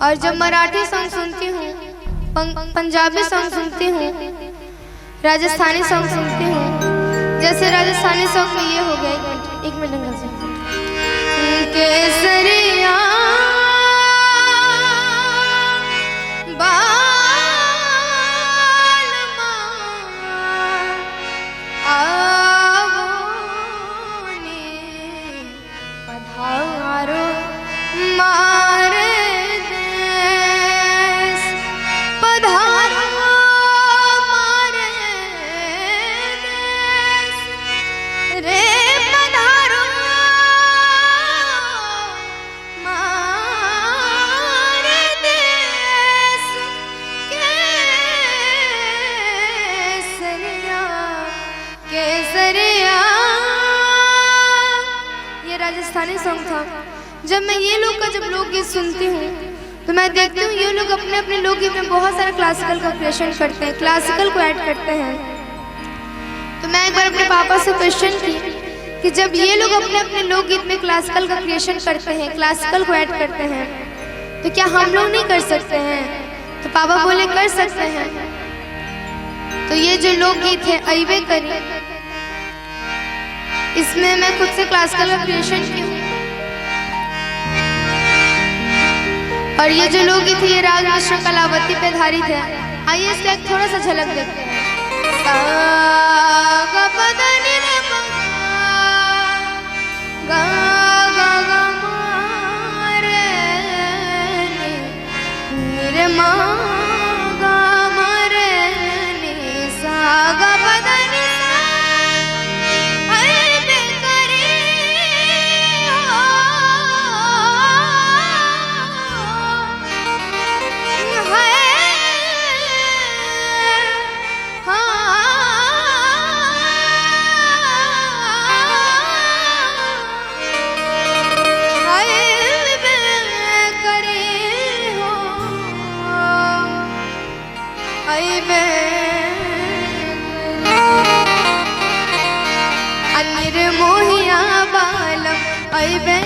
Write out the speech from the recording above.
और जब मराठी सॉन्ग सुनती हूँ, पंजाबी सॉन्ग सुनती हूँ, राजस्थानी सॉन्ग सुनती हूँ, जैसे राजस्थानी सॉन्ग में ये हो गया, एक मिनट केसरिया राजस्थानी सॉन्ग था। जब मैं ये लोग का जब लोकगीत सुनती हूँ तो मैं देखती हूँ ये लोग अपने अपने लोकगीत में बहुत सारा क्लासिकल का क्रिएशन करते हैं, क्लासिकल को ऐड करते हैं। तो मैं एक बार अपने पापा से क्वेश्चन की कि जब ये लोग अपने अपने लोकगीत में क्लासिकल का क्रिएशन करते हैं, क्लासिकल को ऐड करते हैं, तो क्या हम लोग नहीं कर सकते हैं? तो पापा बोले कर सकते हैं। तो ये जो लोकगीत है अइबे करी, इसमें मैं खुद से क्लासिकल का क्रिएशन की हूँ। और ये जो लोकगीत है ये राग मिश्र कलावती पे आधारित है। आइए इसका एक थोड़ा सा झलक देखते हैं। निर्मोहिया बालम अइबे